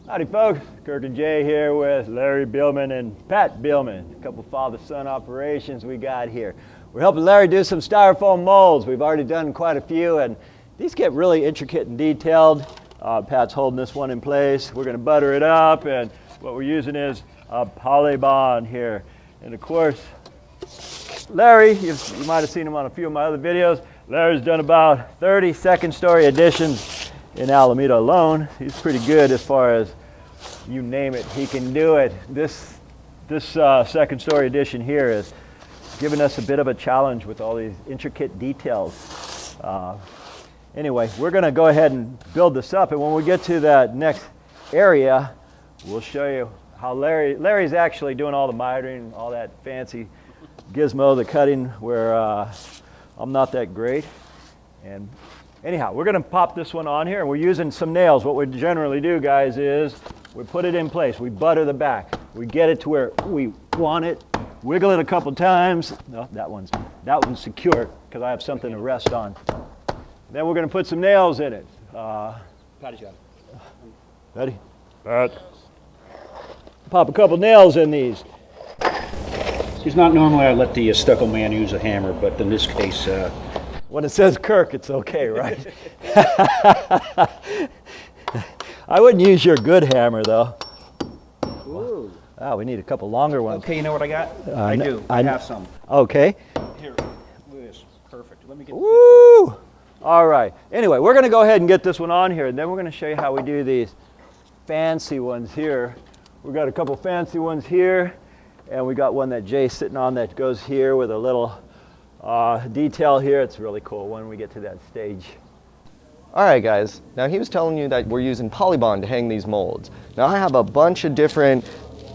Howdy folks, Kirk and Jay here with Larry Beilman and Pat Beilman, a couple father-son operations we got here. We're helping Larry do some styrofoam molds. We've already done quite a few and these get really intricate and detailed. Pat's holding this one in place. We're going to butter it up, and what we're using is a polybond here. And of course, Larry, you might have seen him on a few of my other videos. Larry's done about 30 second-story additions in Alameda alone. He's pretty good as far as you name it, he can do it. This second-story addition here is giving us a bit of a challenge with all these intricate details. Anyway, we're going to go ahead and build this up, and when we get to that next area, we'll show you how Larry's actually doing all the mitering, all that fancy gizmo, the cutting, where I'm not that great. And anyhow, we're going to pop this one on here, and we're using some nails. What we generally do, guys, is we put it in place. We butter the back. We get it to where we want it. Wiggle it a couple times. No, that one's secure because I have something to rest on. Then we're going to put some nails in it. Patty job. Ready? Pat. Pop a couple nails in these. It's not normally I let the stucco man use a hammer, but in this case... When it says Kirk, it's okay, right? I wouldn't use your good hammer, though. Ooh. Oh, we need a couple longer ones. Okay, you know what I got? I do. I have some. Okay. Here, look at this. Perfect. Let me get Woo! This. All right. Anyway, we're going to go ahead and get this one on here, and then we're going to show you how we do these fancy ones here. We've got a couple fancy ones here, and we got one that Jay's sitting on that goes here with a little detail here. It's really cool when we get to that stage. Alright guys, now he was telling you that we're using polybond to hang these molds. Now I have a bunch of different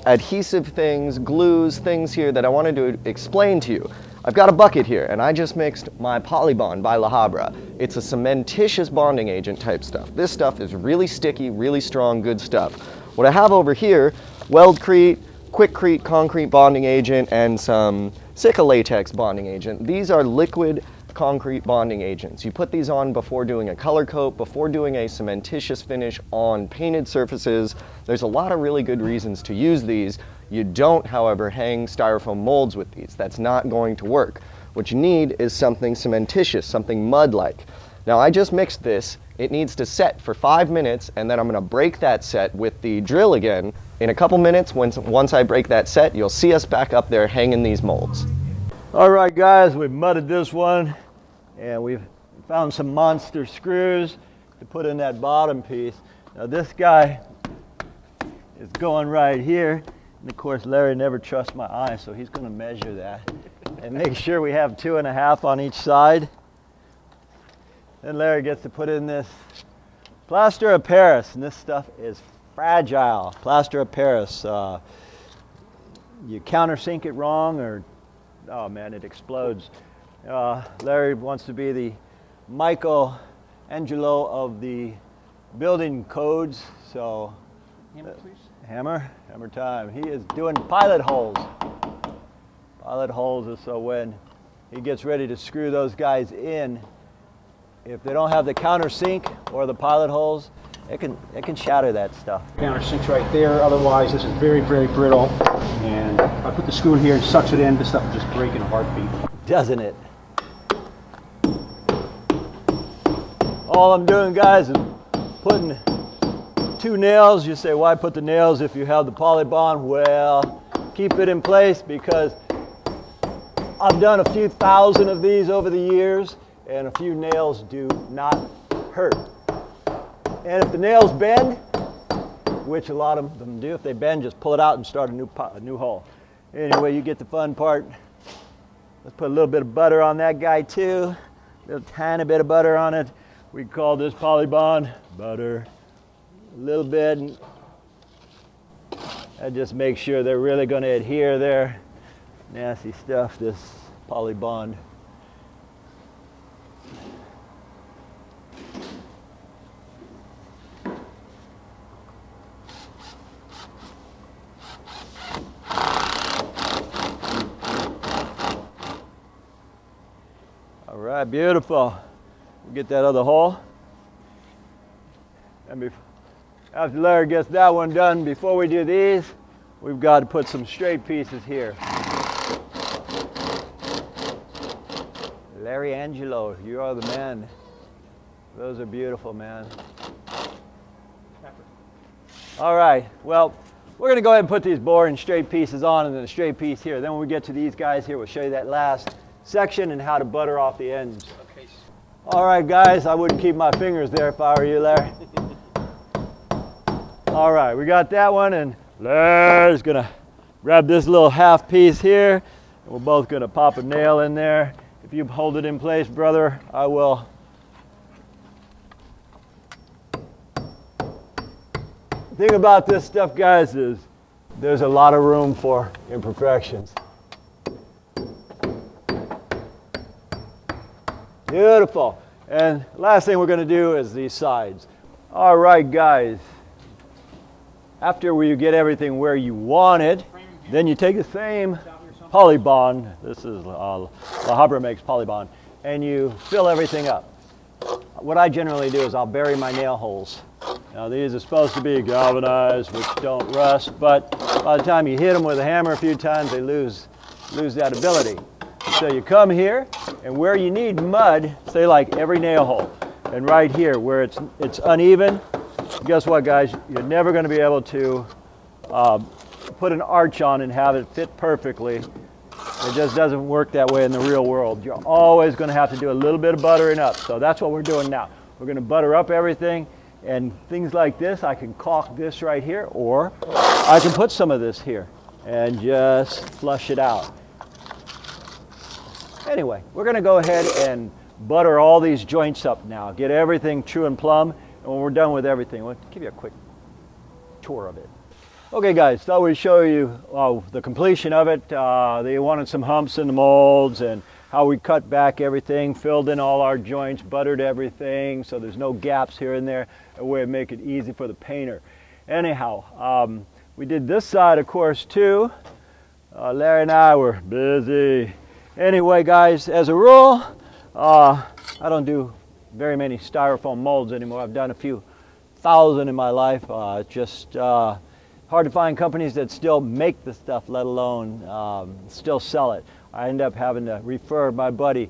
adhesive things, glues, things here that I wanted to explain to you. I've got a bucket here and I just mixed my polybond by La Habra. It's a cementitious bonding agent type stuff. This stuff is really sticky, really strong, good stuff. What I have over here, Weldcrete, Quickcrete concrete bonding agent, and some Sika latex bonding agent. These are liquid concrete bonding agents. You put these on before doing a color coat, before doing a cementitious finish on painted surfaces. There's a lot of really good reasons to use these. You don't, however, hang styrofoam molds with these. That's not going to work. What you need is something cementitious, something mud-like. Now I just mixed this. It needs to set for 5 minutes, and then I'm going to break that set with the drill again. In a couple minutes, once I break that set, you'll see us back up there hanging these molds. All right, guys, we've mudded this one, and we've found some monster screws to put in that bottom piece. Now this guy is going right here, and of course Larry never trusts my eye, so he's going to measure that and make sure we have 2.5 on each side. Then Larry gets to put in this plaster of Paris, and this stuff is fragile. Plaster of Paris. You countersink it wrong, or oh man, it explodes. Larry wants to be the Michelangelo of the building codes, so hammer, please. Hammer time. He is doing pilot holes. Pilot holes is so when he gets ready to screw those guys in, if they don't have the countersink or the pilot holes, it can shatter that stuff. Countersink's right there. Otherwise, this is very, very brittle. And if I put the screw in here and sucks it in, this stuff will just break in a heartbeat. Doesn't it? All I'm doing, guys, is putting 2 nails. You say, why put the nails if you have the polybond? Well, keep it in place because I've done a few thousand of these over the years, and a few nails do not hurt. And if the nails bend, which a lot of them do, if they bend, just pull it out and start a new hole. Anyway, you get the fun part. Let's put a little bit of butter on that guy too. A little tiny bit of butter on it. We call this polybond butter. A little bit. And just make sure they're really going to adhere there. Nasty stuff, this polybond. All right, beautiful. We'll get that other hole. And After Larry gets that one done, before we do these, we've got to put some straight pieces here. Larry Angelo, you are the man. Those are beautiful, man. All right, well, we're gonna go ahead and put these boring straight pieces on and then a straight piece here. Then when we get to these guys here, we'll show you that last section and how to butter off the ends. Okay. All right, guys, I wouldn't keep my fingers there if I were you, Larry. All right, we got that one, and Larry's gonna grab this little half piece here, and we're both gonna pop a nail in there. If you hold it in place, brother, I will. The thing about this stuff, guys, is there's a lot of room for imperfections. Beautiful. And last thing we're going to do is these sides. All right, guys. After you get everything where you want it, then you take the same Polybond. This is La Habra makes Polybond, and you fill everything up. What I generally do is I'll bury my nail holes. Now these are supposed to be galvanized, which don't rust, but by the time you hit them with a hammer a few times, they lose that ability. So you come here, and where you need mud, say like every nail hole, and right here where it's uneven, guess what, guys? You're never going to be able to put an arch on and have it fit perfectly. It just doesn't work that way in the real world. You're always going to have to do a little bit of buttering up. So that's what we're doing now. We're going to butter up everything, and things like this, I can caulk this right here, or I can put some of this here and just flush it out. Anyway, we're going to go ahead and butter all these joints up now. Get everything true and plumb, and when we're done with everything, we'll give you a quick tour of it. Okay, guys, thought we'd show you the completion of it. They wanted some humps in the molds and how we cut back everything, filled in all our joints, buttered everything so there's no gaps here and there, a way to make it easy for the painter. Anyhow, we did this side, of course, too. Larry and I were busy. Anyway, guys, as a rule, I don't do very many styrofoam molds anymore. I've done a few thousand in my life. Just hard to find companies that still make the stuff, let alone still sell it. I end up having to refer my buddy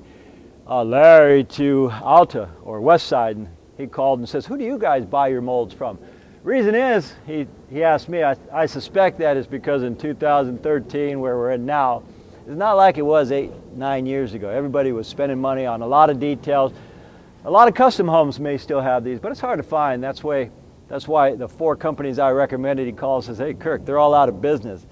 Larry to Alta or West Side, and he called and says, "Who do you guys buy your molds from?" Reason is, he asked me, I suspect that is because in 2013, where we're in now, it's not like it was 8-9 years ago. Everybody was spending money on a lot of details. A lot of custom homes may still have these, but it's hard to find. That's why the 4 companies I recommended, he calls and says, "Hey, Kirk, they're all out of business."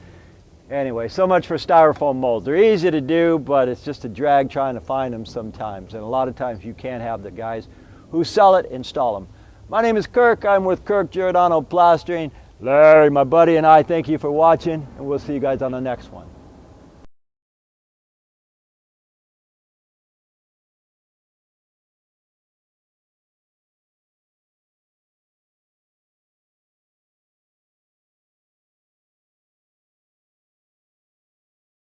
Anyway, so much for styrofoam molds. They're easy to do, but it's just a drag trying to find them sometimes. And a lot of times you can't have the guys who sell it install them. My name is Kirk. I'm with Kirk Giordano Plastering. Larry, my buddy, and I thank you for watching, and we'll see you guys on the next one.